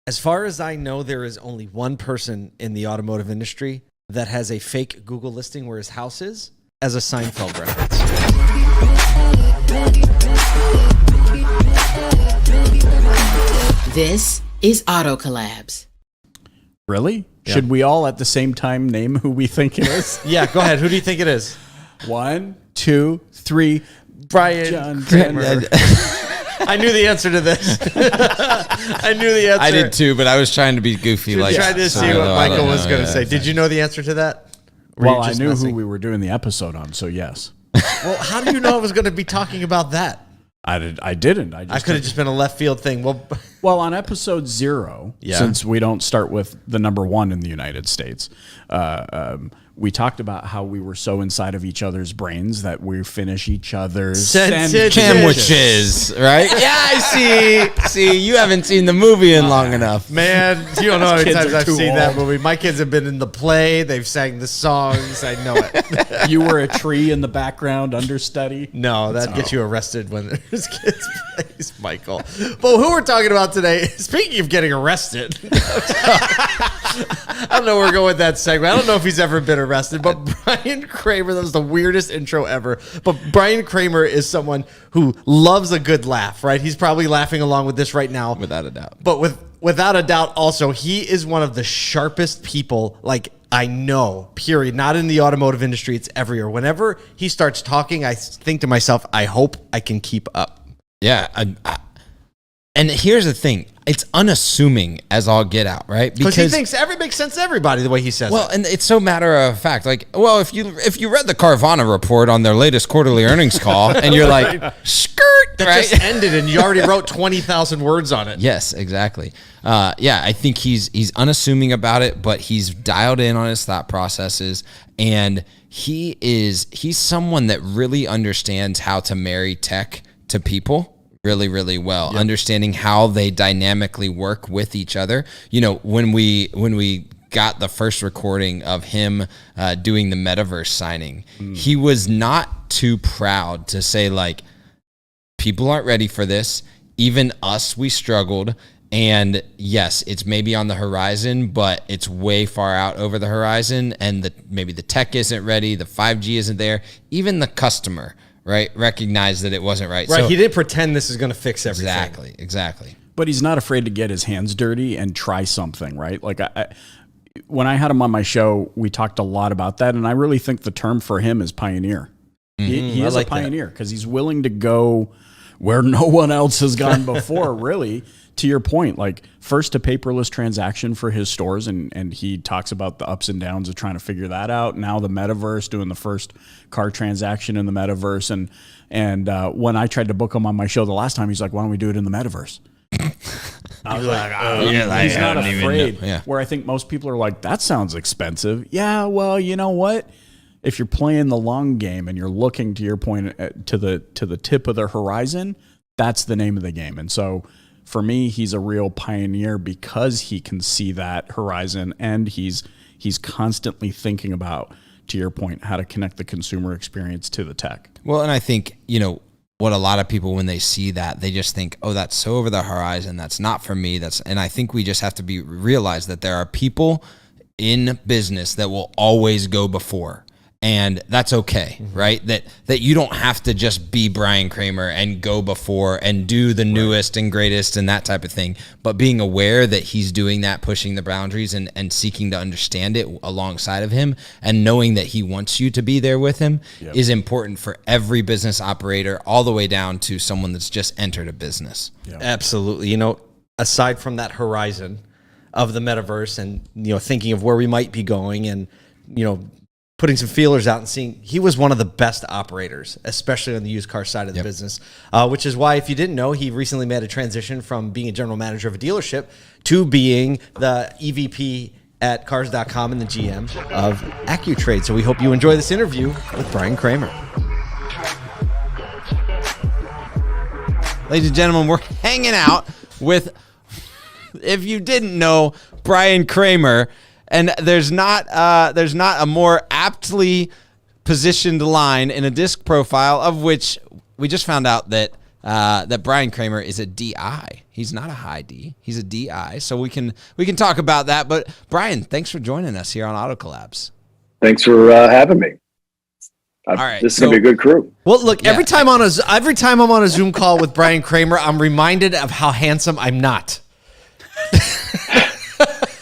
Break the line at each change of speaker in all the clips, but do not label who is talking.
As far as I know, there is only one person in the automotive industry that has a fake Google listing where his house is as a Seinfeld reference.
This is Auto Collabs.
Really?
Yeah.
Should we all at the same time name who we think it is?
Yeah, go ahead. Who do you think it is?
1, 2, 3.
Brian
John
Kramer.
Kramer.
I knew the answer to this. I knew the answer.
I did too, but I was trying to be goofy.
Like, trying to see what Michael was going to say. Did you know the answer to that?
Well, I knew who we were doing the episode on, so yes.
Well, how do you know I was going to be talking about that?
I didn't.
I could have just been a left field thing.
Well, on episode 0, since we don't start with the number 1 in the United States, we talked about how we were so inside of each other's brains that we finish each other's
sandwiches, right? Yeah, I see. See, you haven't seen the movie in long enough.
Man, you don't know how many
Kids
times
are
I've
too
seen that
old.
movie. My kids have been in the play. They've sang the songs. I know it.
You were a tree in the background, understudy.
No, that gets you arrested when there's kids plays, Michael. But who we're talking about today, speaking of getting arrested, I don't know where we're going with that segment. I don't know if he's ever been arrested, but Brian Kramer, that was the weirdest intro ever. But Brian Kramer is someone who loves a good laugh, right? He's probably laughing along with this right now.
Without a doubt.
But without a doubt, also, he is one of the sharpest people, like, I know, period. Not in the automotive industry, it's everywhere. Whenever he starts talking, I think to myself, I hope I can keep up.
Yeah. And here's the thing. It's unassuming as all get out, right?
Because he thinks makes sense to everybody the way he says it.
Well, and it's so matter of fact. Like, well, if you read the Carvana report on their latest quarterly earnings call and you're like, skirt,
that
right?
just ended and you already wrote 20,000 words on it.
Yes, exactly. Yeah, I think he's unassuming about it, but he's dialed in on his thought processes, and he's someone that really understands how to marry tech to people really, really well, understanding how they dynamically work with each other. You know, when we got the first recording of him doing the metaverse signing, he was not too proud to say, like, people aren't ready for this. Even us, we struggled. And yes, it's maybe on the horizon, but it's way far out over the horizon. And maybe the tech isn't ready. The 5G isn't there. Even the customer, right, recognized that it wasn't right.
Right,
So,
he didn't pretend this is going to fix everything.
Exactly.
But he's not afraid to get his hands dirty and try something, right? Like, when I had him on my show, we talked a lot about that, and I really think the term for him is pioneer. He is
like
a pioneer because he's willing to go where no one else has gone before, really. To your point, like, first a paperless transaction for his stores, and he talks about the ups and downs of trying to figure that out. Now the metaverse, doing the first car transaction in the metaverse, and when I tried to book him on my show the last time, he's like, "Why don't we do it in the metaverse?" I was like, he's not afraid.
Yeah.
Where I think most people are like, "That sounds expensive." Yeah, well, you know what? If you're playing the long game and you're looking, to your point, to the tip of the horizon, that's the name of the game. And so, for me, he's a real pioneer because he can see that horizon, and he's constantly thinking about, to your point, how to connect the consumer experience to the tech.
Well, and I think, you know, what a lot of people, when they see that, they just think, oh, that's so over the horizon. That's not for me. And I think we just have to realize that there are people in business that will always go before. And that's okay, right? That you don't have to just be Brian Kramer and go before and do the newest and greatest and that type of thing. But being aware that he's doing that, pushing the boundaries and seeking to understand it alongside of him, and knowing that he wants you to be there with him is important for every business operator, all the way down to someone that's just entered a business.
Yeah. Absolutely. You know, aside from that horizon of the metaverse and, you know, thinking of where we might be going and, you know, putting some feelers out and seeing, he was one of the best operators, especially on the used car side of the business, which is why, if you didn't know, he recently made a transition from being a general manager of a dealership to being the EVP at Cars.com and the GM of Accu-Trade. So we hope you enjoy this interview with Brian Kramer.
Ladies and gentlemen, we're hanging out with, if you didn't know, Brian Kramer. And there's not a more aptly positioned line in a disc profile, of which we just found out that that Brian Kramer is a DI. He's not a high D. He's a DI. So we can talk about that. But Brian, thanks for joining us here on Auto Collabs.
Thanks for having me.
All right,
this is gonna be a good crew.
Well, look, every time I'm on a Zoom call with Brian Kramer, I'm reminded of how handsome I'm not.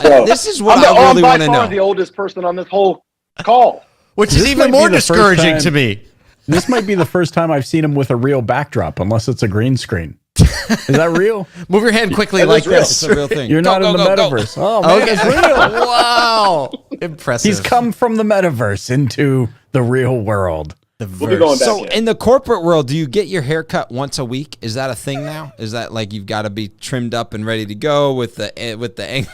So,
This is what
I'm
I really want to
by far
know.
the oldest person on this whole call.
Which is even more discouraging to me.
This might be the first time I've seen him with a real backdrop, unless it's a green screen. Is that real?
Move your hand quickly
That
like
is real.
this.
It's a real thing.
You're not in the metaverse. Oh, man,
Okay.
it's real.
Wow. Impressive.
He's come from the metaverse into the real world.
We'll be going back.
So in the corporate world, do you get your hair cut once a week? Is that a thing now? Is that like you've got to be trimmed up and ready to go with the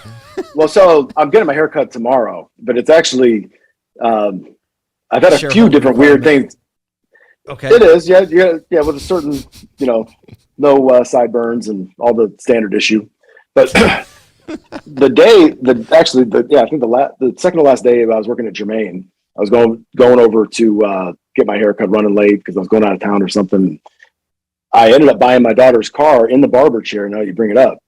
Well, so I'm getting my hair cut tomorrow, but it's actually I've had a few different weird things.
Okay.
It is, yeah, with a certain, no sideburns and all the standard issue. But I think the second to last day I was working at Germain, I was going over to get my hair cut running late because I was going out of town or something. I ended up buying my daughter's car in the barber chair. Now you bring it up.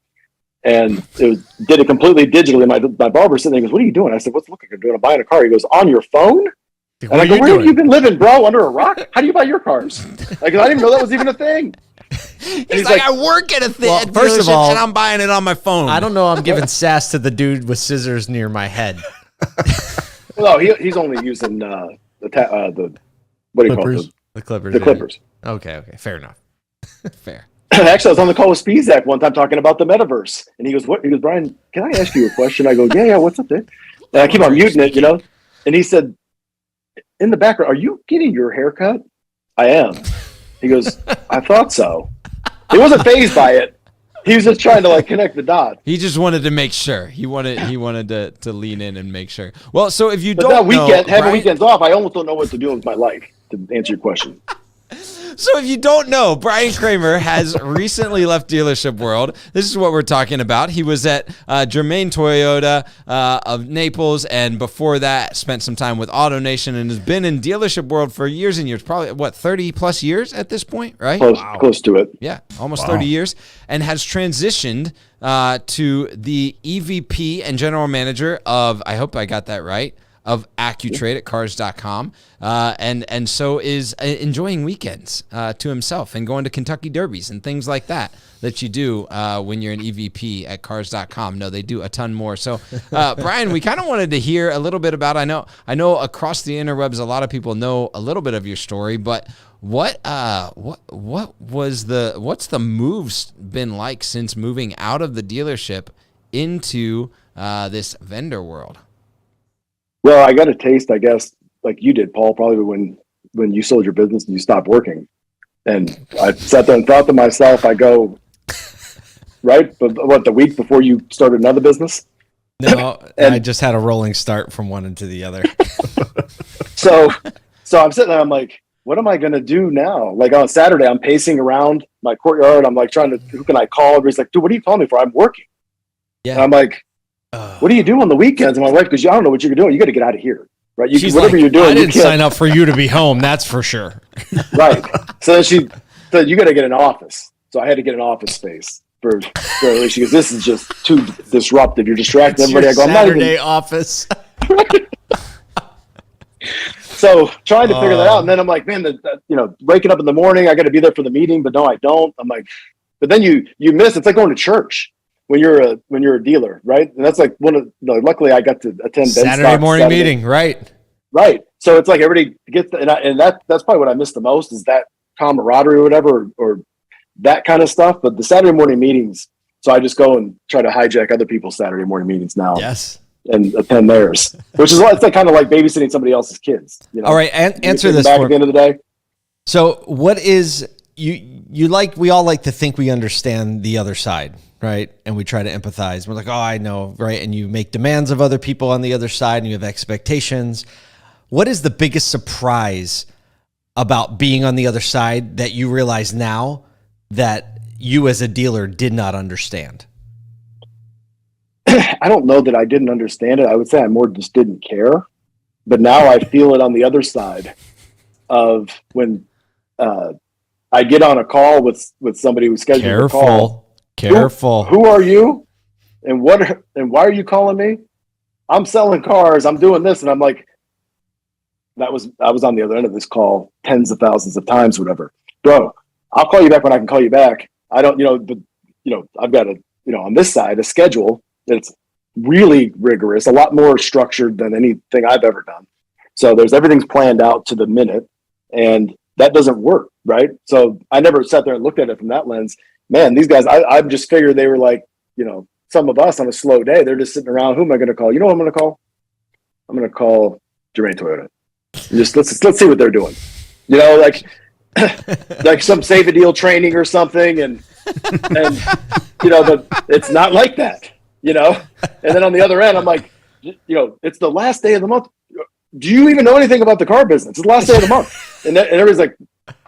And did it completely digitally. My barber sitting there goes, "What are you doing?" I said, "What's looking? I'm doing. I'm buying a car." He goes, "On your phone?" And I go, "Where have you been living, bro? Under a rock? How do you buy your cars?" Like, I didn't even know that was even a thing.
He's like, I work at a
Well, first of
dealership
all,
and I'm buying it on my phone.
I don't know. I'm giving sass to the dude with scissors near my head.
No, he's only using the what do you call it?
The Clippers.
The Clippers.
Okay. Fair enough.
Fair.
Actually, I was on the call with Spizak one time talking about the metaverse, and he goes, "What?" He goes, "Brian, can I ask you a question?" I go, "Yeah. What's up, there?" And I keep on muting it, And he said, in the background, "Are you getting your hair cut?" I am. He goes, "I thought so." He wasn't fazed by it. He was just trying to connect the dots.
He just wanted to make sure. He wanted to lean in and make sure. Well, so if you
But
don't
that weekend,
know,
having
Brian-
weekends off, I almost don't know what to do with my life. To answer your question.
So if you don't know, Brian Kramer has recently left dealership world. This is what we're talking about. He was at Germain Toyota of Naples, and before that, spent some time with AutoNation, and has been in dealership world for years and years. Probably 30 plus years at this point, right?
Close to it.
Yeah, almost 30 years, and has transitioned to the EVP and general manager of, I hope I got that right, of Accu-Trade at cars.com, and so is enjoying weekends to himself and going to Kentucky Derbies and things like that you do when you're an EVP at cars.com. No, they do a ton more. So, Brian, we kind of wanted to hear a little bit about, I know across the interwebs, a lot of people know a little bit of your story, but what's the moves been like since moving out of the dealership into this vendor world?
Well, I got a taste, I guess, like you did, Paul, probably when you sold your business and you stopped working. And I sat there and thought to myself, I go, right? But what, the week before you started another business?
No,
And-
I just had a rolling start from one into the other.
So I'm sitting there, I'm like, what am I going to do now? Like on Saturday, I'm pacing around my courtyard. I'm like trying to, who can I call? Everybody's like, dude, what are you calling me for? I'm working.
Yeah.
And I'm like, what do you do on the weekends? And my wife goes, I don't know what you're doing. You got to get out of here. Right.
She's
whatever
like,
you're doing.
I
you
didn't
can't.
sign up for you to be home. That's for sure.
Right. So then she said, you got to get an office. So I had to get an office space for she goes, this is just too disruptive. You're distracting
It's
everybody. I
your
go, I'm not
Saturday
even.
office.
So trying to figure that out. And then I'm like, man, waking up in the morning, I got to be there for the meeting, but no, I don't. I'm like, but then you miss, it's like going to church when you're a dealer, right? And that's like luckily I got to attend
Saturday morning meeting, right?
Right. So it's like everybody gets, and that's probably what I miss the most is that camaraderie or whatever, or that kind of stuff. But the Saturday morning meetings, so I just go and try to hijack other people's Saturday morning meetings now.
Yes.
And attend theirs, which is it's like kind of like babysitting somebody else's kids.
All right, answer
You
this
back
for
at the end of the day.
So what is you like? We all like to think we understand the other side, right? And we try to empathize. We're like, oh, I know, right? And you make demands of other people on the other side, and you have expectations. What is the biggest surprise about being on the other side that you realize now that you as a dealer did not understand?
I don't know that I didn't understand it. I would say I more just didn't care. But now I feel it on the other side of when I get on a call with somebody who's scheduled a call.
Careful.
Who are you? And why are you calling me? I'm selling cars. I'm doing this. And I'm like, I was on the other end of this call tens of thousands of times, whatever. Bro, I'll call you back when I can call you back. I don't, I've got on this side, a schedule that's really rigorous, a lot more structured than anything I've ever done. So everything's planned out to the minute, and that doesn't work, right? So I never sat there and looked at it from that lens. Man, these guys, I just figured they were like, some of us on a slow day, they're just sitting around. Who am I going to call? You know who I'm going to call? I'm going to call Jermaine Toyota. Just let's see what they're doing. Like like some save a deal training or something, and it's not like that, And then on the other end, I'm like, it's the last day of the month. Do you even know anything about the car business? It's the last day of the month, and everybody's like,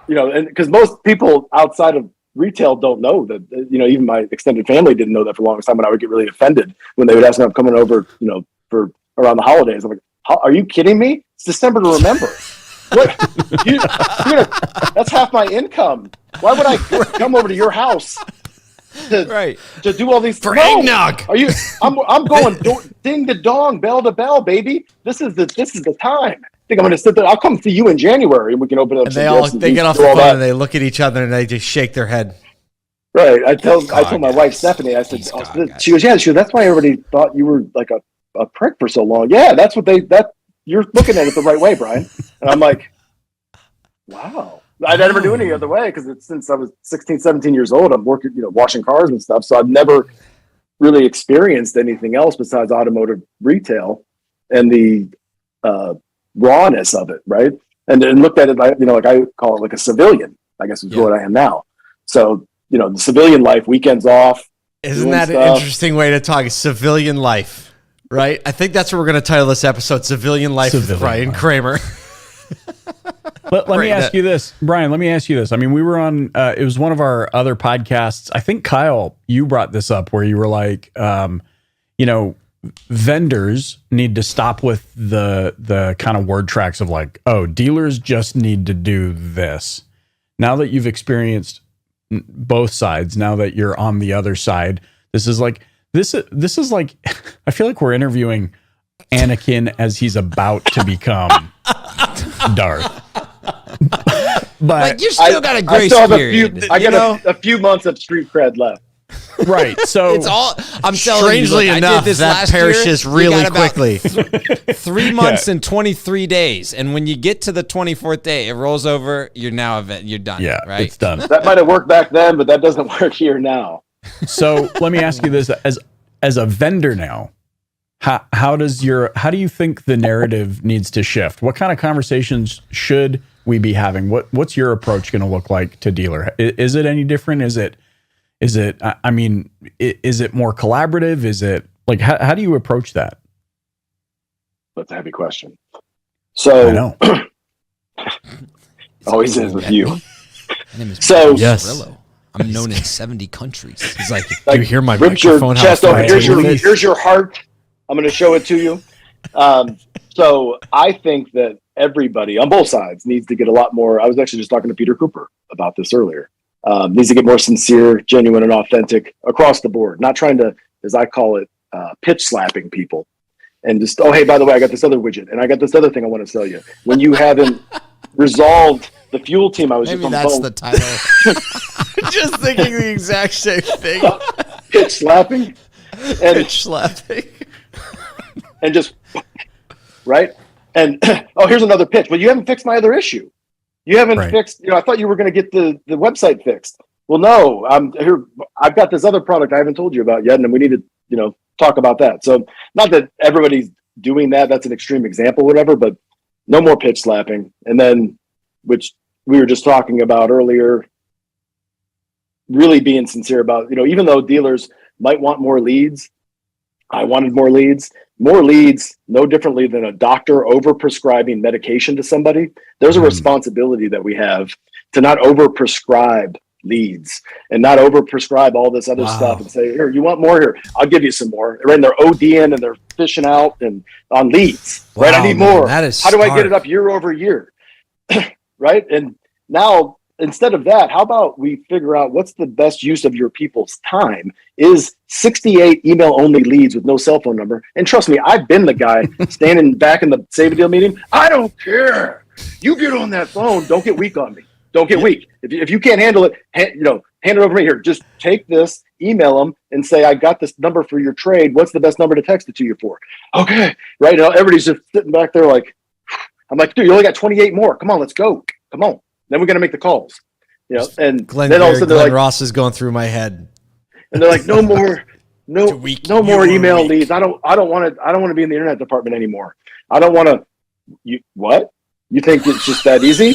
and because most people outside of retail don't know that, even my extended family didn't know that for the longest time, and I would get really offended when they would ask me if I'm coming over, for around the holidays. I'm like, are you kidding me? It's December to remember. What? That's half my income. Why would I come over to your house to do all these
for eggnog?
Are you? I'm going ding to dong, bell to bell, baby. This is the time. I think I'm going to sit there. I'll come see you in January, and we can open up.
And they get off the phone and they look at each other and they just shake their head.
Right. I told my wife Stephanie. I said, she goes, that's why everybody thought you were like a prick for so long. Yeah, that's what you're looking at it the right way, Brian. And I'm like, wow. I never knew any other way, because since I was 16, 17 years old, I'm working, washing cars and stuff. So I've never really experienced anything else besides automotive retail and the rawness of it, right? And looked at it like, like I call it like a civilian, I guess is what I am now. So, the civilian life, weekends off.
Isn't that an interesting way to talk? Civilian life, right? I think that's what we're going to title this episode, Civilian Life with Brian Kramer.
Let me ask you this, Brian. Let me ask you this. I mean, we were on. It was one of our other podcasts. I think Kyle, you brought this up where you were like, vendors need to stop with the kind of word tracks of like, oh, dealers just need to do this. Now that you've experienced both sides, now that you're on the other side, this is like I feel like we're interviewing Anakin as he's about to become Darth. But
you still got a grace period.
I got a few months of street cred left.
Right. So
it's all. I'm
strangely
telling you,
enough,
I did this
that
last
perishes
year.
really quickly.
3 months and 23 days, and when you get to the 24th day, it rolls over. You're done.
Yeah,
right.
It's done.
That might have worked back then, but that doesn't work here now.
So let me ask you this: as a vendor now, how do you think the narrative needs to shift? What kind of conversations should we be having? What's your approach going to look like to dealer? Is it any different? Is it is it more collaborative? Is it like, how do you approach that?
That's a heavy question. So
I know.
Always is with you.
My name is
Cirillo.
I'm known in 70 countries.
He's like, you hear my
rip your
microphone?
chest open. Here's your heart. I'm going to show it to you. So I think that everybody on both sides needs to get a lot more. I was actually just talking to Peter Cooper about this earlier. Needs to get more sincere, genuine, and authentic across the board. Not trying to, as I call it, pitch slapping people. And just, oh, hey, by the way, I got this other widget, and I got this other thing I want to sell you. When you haven't resolved the fuel team, I was
Maybe
just on
that's
the
the title.
Just thinking the exact same thing.
pitch slapping. And,
Pitch slapping.
and just, right? And, oh, here's another pitch. But you haven't fixed my other issue. You haven't fixed, I thought you were going to get the website fixed. Well, no, I'm here. I've got this other product I haven't told you about yet, and we need to, talk about that. So not that everybody's doing that. That's an extreme example, whatever, but no more pitch slapping. And then, which we were just talking about earlier, really being sincere about, even though dealers might want more leads, I wanted more leads, no differently than a doctor over-prescribing medication to somebody. There's a responsibility that we have to not over-prescribe leads and not over-prescribe all this other stuff and say, here, you want more? Here, I'll give you some more. Right? And they're ODing and they're fishing out and on leads, right? I need more.
That is
How do I
smart.
get it up year over year? Right? And now instead of that, how about we figure out what's the best use of your people's time? Is 68 email only leads with no cell phone number. And trust me, I've been the guy standing back in the Save a Deal meeting. I don't care. You get on that phone. Don't get weak on me. Don't get weak. If you can't handle it, hand it over to me here. Just take this, email them, and say, I got this number for your trade. What's the best number to text it to you for? Okay. Right now, everybody's just sitting back there like, I'm like, dude, you only got 28 more. Come on, let's go. Come on. Then we're going to make the calls. And then all of a sudden they're like,
Ross is going through my head.
And they're like, no more email leads. I don't want to be in the internet department anymore. I don't want to. What? You think it's just that easy?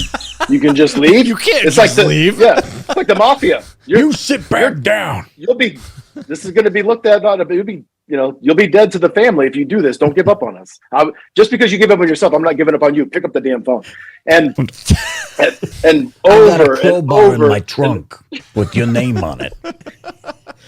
You can just leave?
You can't
it's
just
like
leave.
Yeah, it's like the mafia.
You sit back down.
This is going to be looked at. You'll be dead to the family if you do this. Don't give up on us. Just because you give up on yourself, I'm not giving up on you. Pick up the damn phone. And over and over
in my trunk with your name on it.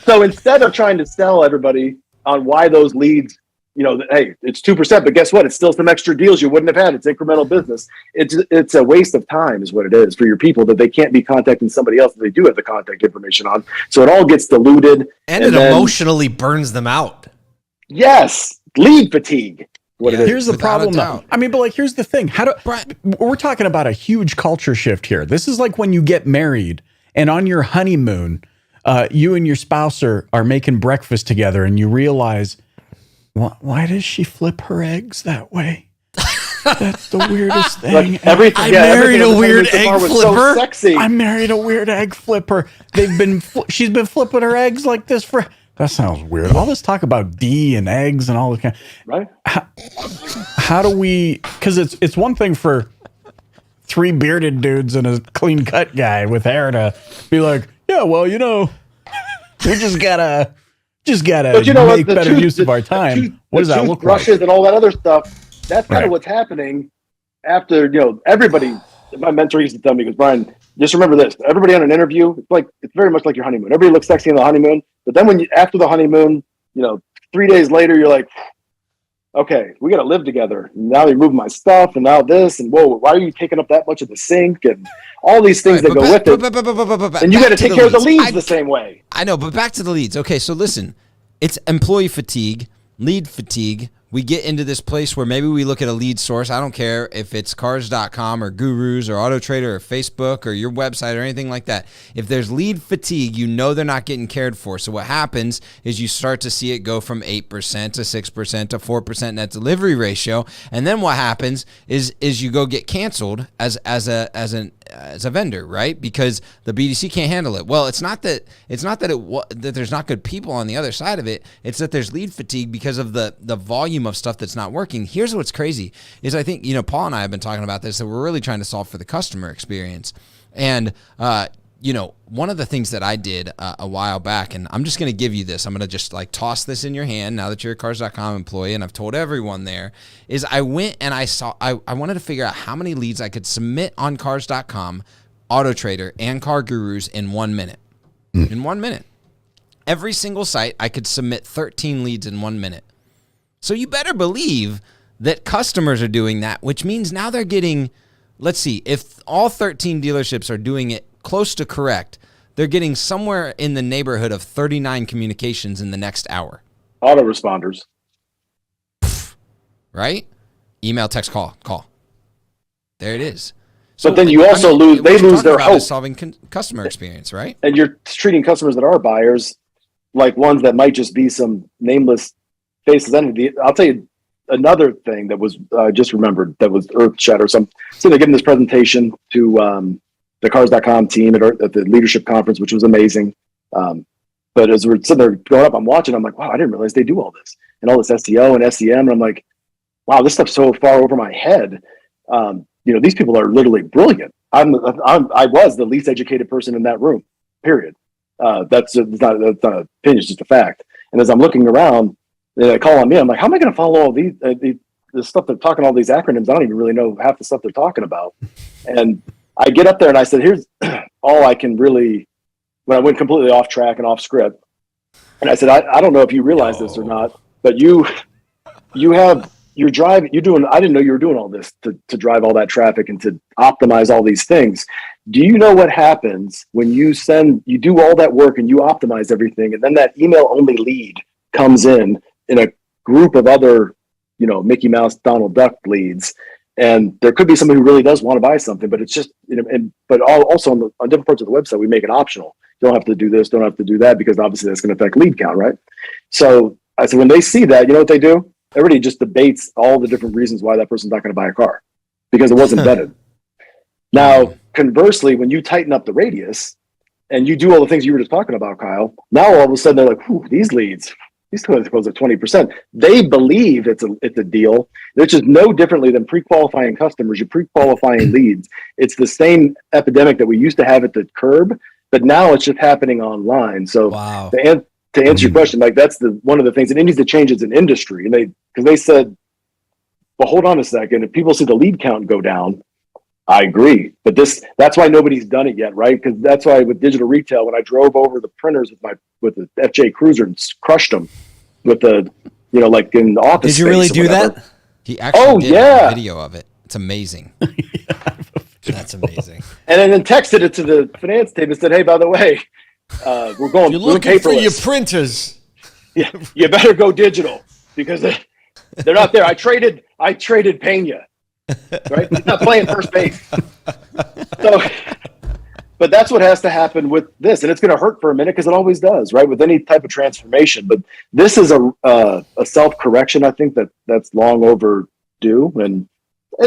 So instead of trying to sell everybody on why those leads, hey, it's 2%, but guess what? It's still some extra deals you wouldn't have had. It's incremental business. It's a waste of time is what it is for your people that they can't be contacting somebody else that they do have the contact information on. So it all gets diluted.
And it emotionally burns them out.
Yes. Lead fatigue. What it is.
Here's the problem though. I mean, but here's the thing. We're talking about a huge culture shift here. This is like when you get married and on your honeymoon, you and your spouse are making breakfast together and you realize, why does she flip her eggs that way? That's the weirdest thing.
I married a weird egg flipper.
So sexy.
I married a weird egg flipper. She's been flipping her eggs like this for. That sounds weird. All this talk about D and eggs and all the kind.
Right.
How do we? Because it's one thing for three bearded dudes and a clean cut guy with hair to be like, yeah, well, we just gotta make better use of our time. What does that look like?
Brushes and all that other stuff. That's kind of what's happening after, everybody, my mentor used to tell me, because Brian, just remember this, everybody on an interview, it's very much like your honeymoon. Everybody looks sexy on the honeymoon, but then after the honeymoon, 3 days later, you're like, okay, we got to live together. Now they move my stuff and now this, and whoa, why are you taking up that much of the sink and all these things that go with it. And you got to take care of the leads the same way.
I know, but back to the leads. Okay, so listen, it's employee fatigue, lead fatigue. We get into this place where maybe we look at a lead source. I don't care if it's cars.com or Gurus or Accu-Trade or Facebook or your website or anything like that. If there's lead fatigue, they're not getting cared for. So what happens is you start to see it go from 8% to 6% to 4% net delivery ratio. And then what happens is you go get canceled as a vendor, right? Because the BDC can't handle it. Well, it's not that there's not good people on the other side of it. It's that there's lead fatigue because of the volume of stuff that's not working. Here's what's crazy is I think, Paul and I have been talking about this, that we're really trying to solve for the customer experience. And, one of the things that I did a while back, and I'm just going to give you this, I'm going to just toss this in your hand now that you're a cars.com employee, and I've told everyone there, is I went and I wanted to figure out how many leads I could submit on cars.com, Accu-Trader, and Car Gurus in 1 minute. In 1 minute. Every single site, I could submit 13 leads in 1 minute. So you better believe that customers are doing that, which means now they're getting, let's see, if all 13 dealerships are doing it close to correct, they're getting somewhere in the neighborhood of 39 communications in the next hour.
Autoresponders.
Right? Email, text, call. There it is. So,
but then you also lose their hope.
Solving customer experience, right?
And you're treating customers that are buyers like ones that might just be some nameless faces entity. I'll tell you another thing that was just remembered that was earth shatter. So they're giving this presentation to the cars.com team at the leadership conference, which was amazing. But as we're sitting there going up, I'm watching, I'm like, wow, I didn't realize they do all this and all this SEO and SEM. And I'm like, wow, this stuff's so far over my head. These people are literally brilliant. I was the least educated person in that room, period. That's not an opinion, it's just a fact. And as I'm looking around, they call on me. I'm like, how am I going to follow all the stuff they're talking, all these acronyms? I don't even really know half the stuff they're talking about. And I get up there and I said, here's all I can really, when I went completely off track and off script. And I said, I don't know if you realize this or not, but you have you're driving, I didn't know you were doing all this to drive all that traffic and to optimize all these things. Do you know what happens when you do all that work and you optimize everything, and then that email only lead comes in a group of other, Mickey Mouse, Donald Duck leads, and there could be somebody who really does want to buy something, but it's just, but also on different parts of the website, we make it optional. You don't have to do this, don't have to do that, because obviously that's going to affect lead count, right? So I said, when they see that, you know what they do? Everybody just debates all the different reasons why that person's not going to buy a car, because it wasn't vetted. Now, conversely, when you tighten up the radius and you do all the things you were just talking about, Kyle, now all of a sudden they're like, these leads, these close at 20%. They believe it's a deal. It's just no differently than pre-qualifying customers. You're pre-qualifying leads. It's the same epidemic that we used to have at the curb, but now it's just happening online. So to answer your question, like that's one of the things, and it needs to change as an industry. And because they said, well, hold on a second. If people see the lead count go down, I agree, but that's why nobody's done it yet, right? Because that's why with digital retail, when I drove over the printers with the FJ Cruiser and crushed them with the, like in the office.
Did you really do that?
He actually did a video of it. It's amazing.
That's amazing.
And then texted it to the finance team and said, hey, by the way, we're going
You're looking
paperless.
for your printers.
Yeah, you better go digital because they're not there. I traded Pena. Right? He's not playing first base. So, but that's what has to happen with this. And it's going to hurt for a minute because it always does, right? With any type of transformation. But this is a self-correction, I think, that's long overdue. And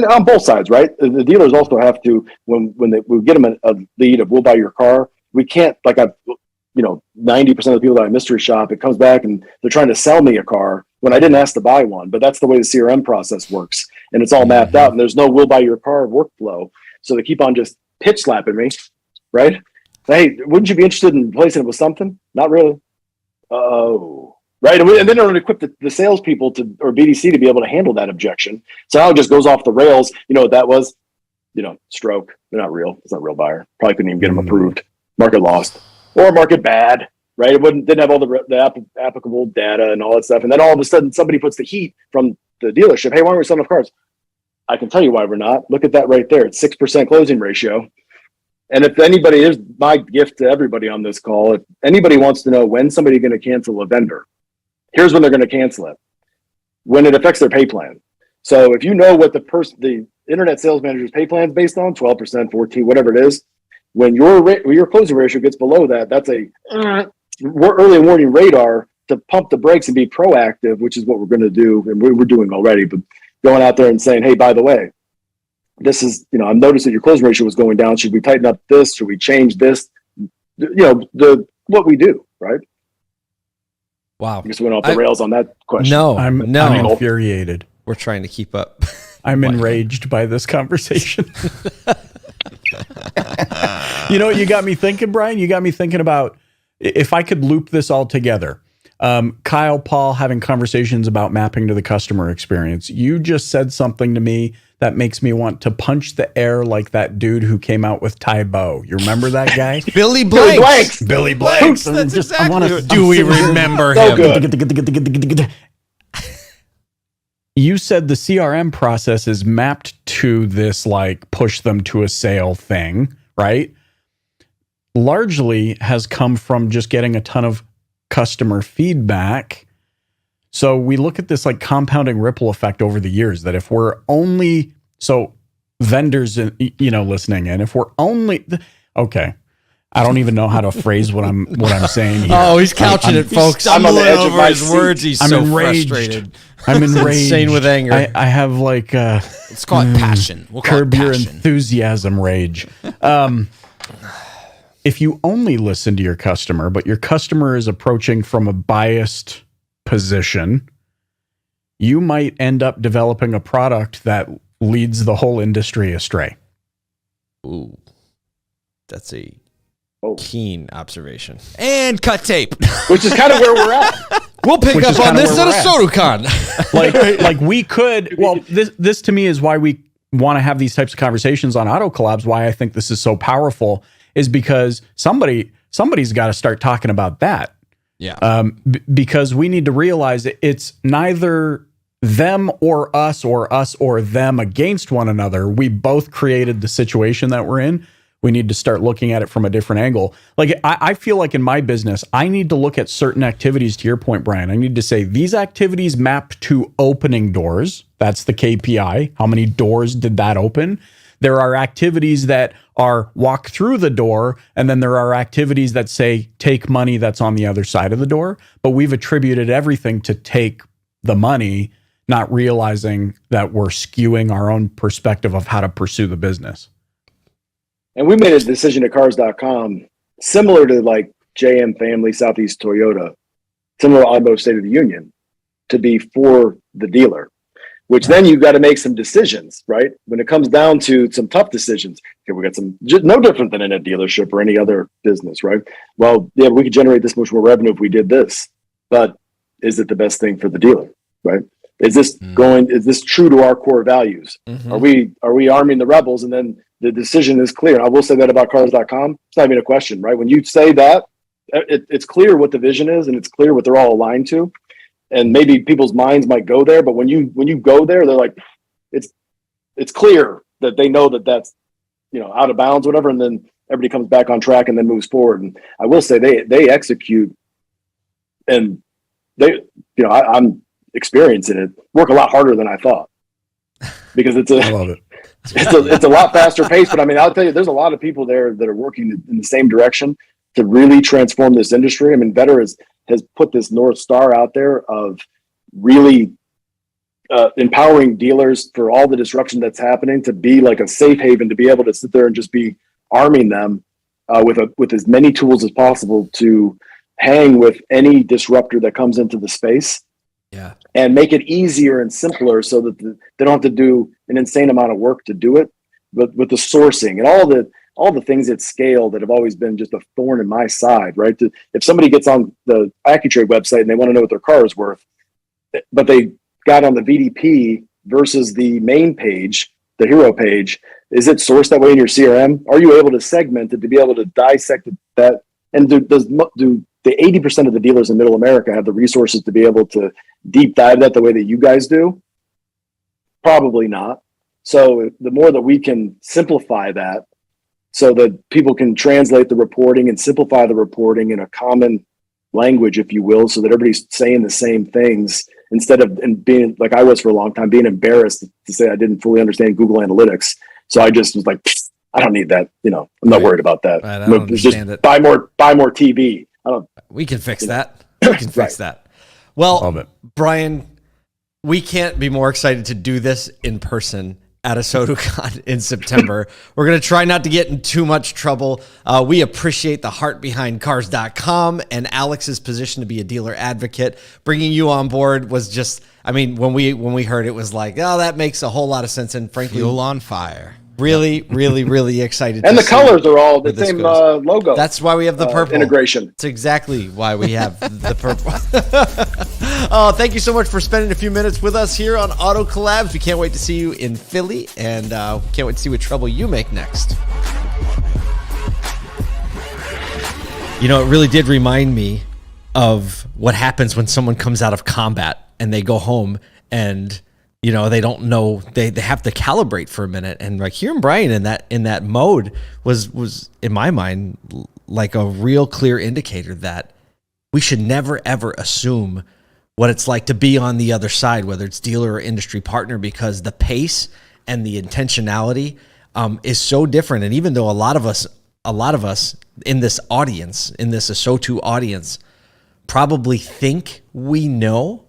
on both sides, right? The dealers also have to, when we get them a lead of we'll buy your car, we can't, 90% of the people that I mystery shop, it comes back and they're trying to sell me a car when I didn't ask to buy one. But that's the way the CRM process works. And it's all mapped out, and there's no we'll buy your car workflow. So they keep on just pitch slapping me, right? Hey, wouldn't you be interested in replacing it with something? Not really. Oh, right. And then they don't equip the salespeople or BDC to be able to handle that objection. So now it just goes off the rails. You know what that was? Stroke. They're not real. It's not a real buyer. Probably couldn't even get them approved. Market lost or market bad, right? It didn't have all the applicable data and all that stuff. And then all of a sudden somebody puts the heat from the dealership. Hey, why aren't we selling cars? I can tell you why we're not. Look at that right there. It's 6% closing ratio. And if anybody, here's my gift to everybody on this call. If anybody wants to know when somebody's going to cancel a vendor, here's when they're going to cancel it. When it affects their pay plan. So if you know what the internet sales manager's pay plan is based on, 12%, 14, whatever it is, when your closing ratio gets below that, that's a early warning radar to pump the brakes and be proactive, which is what we're going to do. And we're doing already, but going out there and saying, hey, by the way, this is, I've noticed that your closing ratio was going down. Should we tighten up this? Should we change this? What we do, right?
Wow.
I guess we went off the rails on that question.
No,
I'm infuriated.
We're trying to keep up.
I'm enraged by this conversation. You know what you got me thinking, Brian? You got me thinking about if I could loop this all together. Kyle, Paul having conversations about mapping to the customer experience. You just said something to me that makes me want to punch the air like that dude who came out with Tybo. You remember that guy?
Billy Blanks.
Billy Blanks.
That's exactly
Do we remember him?
Good.
You said the CRM process is mapped to this, push them to a sale thing, right? Largely has come from just getting a ton of customer feedback. So we look at this compounding ripple effect over the years that if we're only, vendors, listening in, if we're only, okay, I don't even know how to phrase what I'm saying here.
Oh, he's couching it, folks.
I'm on the edge of
over
my
his
seat.
words. He's so frustrated.
I'm enraged.
Insane with anger.
I have
Let's call it passion. We'll call
curb
it
your
passion.
enthusiasm rage. If you only listen to your customer, but your customer is approaching from a biased position, you might end up developing a product that leads the whole industry astray.
Ooh, that's a keen observation.
And cut tape.
Which is kind of where we're at.
We'll pick
Which
up
is
on
kinda
this
where
at a
we're
SotoCon.
We could. Well, this to me is why we want to have these types of conversations on Auto Collabs. Why I think this is so powerful is because somebody's got to start talking about that.
Yeah.
Because we need to realize that it's neither them or us or them against one another. We both created the situation that we're in. We need to start looking at it from a different angle. Like I feel like in my business, I need to look at certain activities, to your point, Brian. I need to say these activities map to opening doors. That's the KPI. How many doors did that open? There are activities that are walk through the door, and then there are activities that say take money that's on the other side of the door. But we've attributed everything to take the money, not realizing that we're skewing our own perspective of how to pursue the business.
And we made a decision at cars.com similar to like JM Family, Southeast Toyota, similar to Automotive State of the Union, to be for the dealer, which then you got to make some decisions, right? When it comes down to some tough decisions, okay, we got some, just no different than in a dealership or any other business, right? Well, yeah, we could generate this much more revenue if we did this, but is it the best thing for the dealer, right? Is this is this true to our core values? Are we arming the rebels? And then the decision is clear. I will say that about cars.com. It's not even a question, right? When you say that, it's clear what the vision is and it's clear what they're all aligned to. And maybe people's minds might go there, but when you go there, they're like, it's clear that they know that that's, out of bounds, whatever. And then everybody comes back on track and then moves forward. And I will say they execute, and I'm experiencing it, work a lot harder than I thought, because
I love it.
It's a lot faster pace. But I mean, I'll tell you, there's a lot of people there that are working in the same direction to really transform this industry. I mean, Vetter has put this North Star out there of really empowering dealers for all the disruption that's happening to be like a safe haven, to be able to sit there and just be arming them with as many tools as possible to hang with any disruptor that comes into the space.
Yeah.
And make it easier and simpler so that they don't have to do an insane amount of work to do it. But with the sourcing and all the things at scale that have always been just a thorn in my side, right? If somebody gets on the Accu-Trade website and they want to know what their car is worth, but they got on the VDP versus the main page, the hero page, is it sourced that way in your CRM? Are you able to segment it to be able to dissect that? And do the 80% of the dealers in Middle America have the resources to be able to deep dive that the way that you guys do? Probably not. So the more that we can simplify that so that people can translate the reporting and simplify the reporting in a common language, if you will, so that everybody's saying the same things instead of being like I was for a long time, being embarrassed to say I didn't fully understand Google Analytics. So I just was like, I don't need that. I'm not worried about that.
Right, I don't understand it.
Buy more TV.
We can fix that. We can fix that. Well, Brian, we can't be more excited to do this in person at a SotoCon in September. We're going to try not to get in too much trouble. We appreciate the heart behind cars.com and Alex's position to be a dealer advocate. Bringing you on board was just, I mean, when we heard it was like, oh, that makes a whole lot of sense. And frankly,
fuel on fire.
Really, really, really excited.
And the colors are all the same logo.
That's why we have the purple
integration.
It's exactly why we have the purple. Oh, thank you so much for spending a few minutes with us here on Auto Collabs. We can't wait to see you in Philly, and can't wait to see what trouble you make next. It really did remind me of what happens when someone comes out of combat and they go home and they don't know, they have to calibrate for a minute. And like hearing Brian in that mode was in my mind like a real clear indicator that we should never ever assume what it's like to be on the other side, whether it's dealer or industry partner, because the pace and the intentionality is so different. And even though a lot of us in this audience, in this ASO2 audience, probably think we know,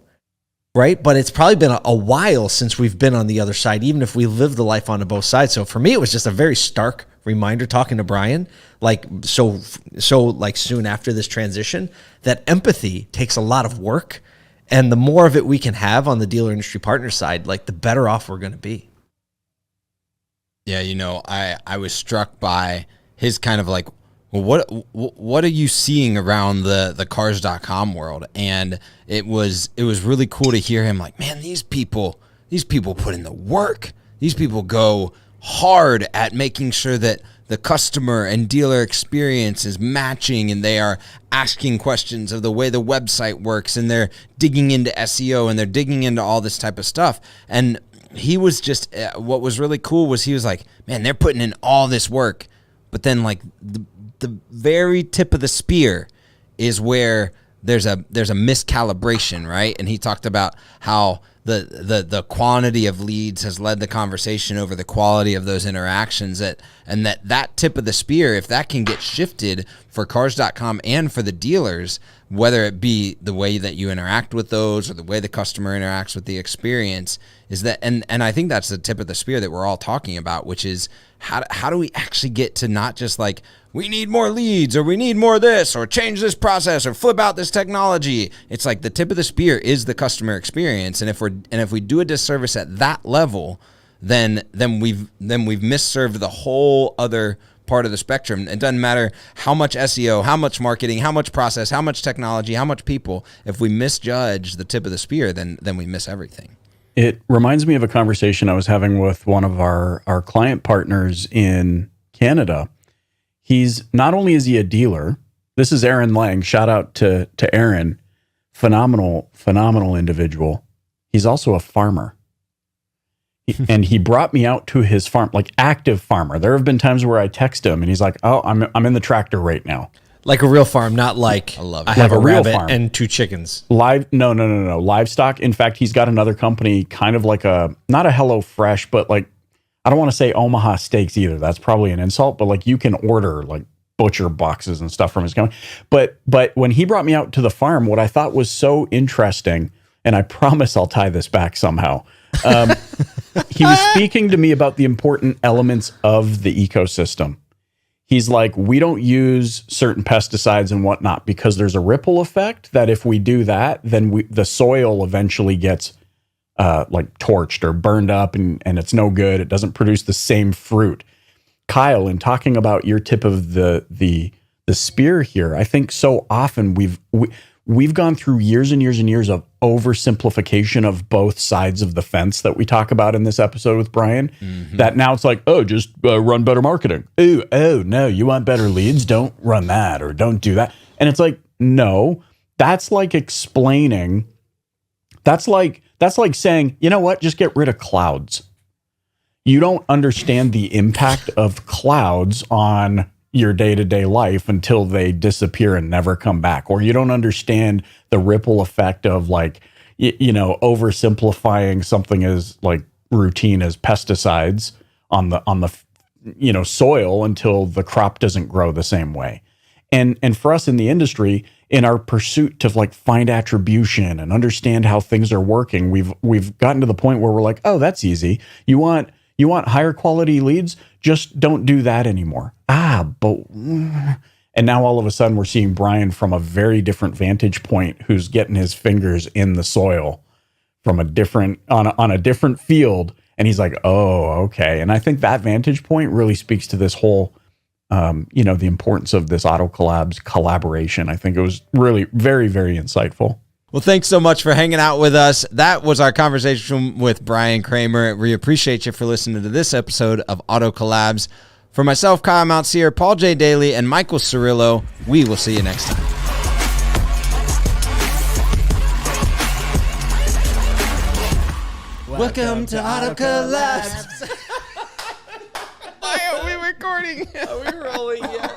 right? But it's probably been a while since we've been on the other side, even if we lived the life on both sides. So for me, it was just a very stark reminder talking to Brian, like so like soon after this transition, that empathy takes a lot of work. And the more of it we can have on the dealer industry partner side, like the better off we're going to be.
Yeah, I was struck by his kind of like, well, what are you seeing around the cars.com world? And it was really cool to hear him like, man, these people put in the work. These people go hard at making sure that the customer and dealer experience is matching, and they are asking questions of the way the website works, and they're digging into SEO, and they're digging into all this type of stuff. And he was just, what was really cool was he was like, man, they're putting in all this work, but then like the very tip of the spear is where there's a miscalibration, right? And he talked about how the quantity of leads has led the conversation over the quality of those interactions, and that tip of the spear, if that can get shifted for Cars.com and for the dealers, whether it be the way that you interact with those or the way the customer interacts with the experience, is that, and I think that's the tip of the spear that we're all talking about, which is how do we actually get to not just like, we need more leads, or we need more this, or change this process, or flip out this technology. It's like the tip of the spear is the customer experience, and if we do a disservice at that level, then we've misserved the whole other part of the spectrum. It doesn't matter how much SEO, how much marketing, how much process, how much technology, how much people. If we misjudge the tip of the spear, then we miss everything.
It reminds me of a conversation I was having with one of our client partners in Canada. He's not only is he a dealer, this is Aaron Lang, shout out to Aaron, phenomenal individual. He's also a farmer. And he brought me out to his farm, like active farmer. There have been times where I text him and he's like, oh, I'm in the tractor right now.
Like a real farm, not like
I love it.
I have
Like
a
a real
rabbit
farm.
and 2 chickens.
No. Livestock. In fact, he's got another company, kind of like not a Hello Fresh, but like, I don't want to say Omaha Steaks either. That's probably an insult, but like you can order like butcher boxes and stuff from his company. But when he brought me out to the farm, what I thought was so interesting, and I promise I'll tie this back somehow. He was speaking to me about the important elements of the ecosystem. He's like, we don't use certain pesticides and whatnot because there's a ripple effect that if we do that, then the soil eventually gets like torched or burned up, and it's no good. It doesn't produce the same fruit. Kyle, in talking about your tip of the spear here, I think so often we've gone through years and years and years of oversimplification of both sides of the fence that we talk about in this episode with Brian, that now it's like, oh, just run better marketing. Oh, no, you want better leads? Don't run that, or don't do that. And it's like, no, that's like explaining, that's like saying, you know what, just get rid of clouds. You don't understand the impact of clouds on your day-to-day life until they disappear and never come back. Or you don't understand the ripple effect of like, oversimplifying something as like routine as pesticides on the soil until the crop doesn't grow the same way. And for us in the industry, in our pursuit to like find attribution and understand how things are working, we've gotten to the point where we're like, oh, that's easy. You want higher quality leads? Just don't do that anymore. And now all of a sudden we're seeing Brian from a very different vantage point, who's getting his fingers in the soil from a different, on a different field. And he's like, oh, okay. And I think that vantage point really speaks to this whole, the importance of this Auto Collabs collaboration. I think it was really very, very insightful.
Well, thanks so much for hanging out with us. That was our conversation with Brian Kramer. We appreciate you for listening to this episode of Auto Collabs. For myself, Kyle Mountsier, Paul J. Daly, and Michael Cirillo, we will see you next time.
Welcome to Auto Collabs.
Why are we recording?
Are we rolling yet?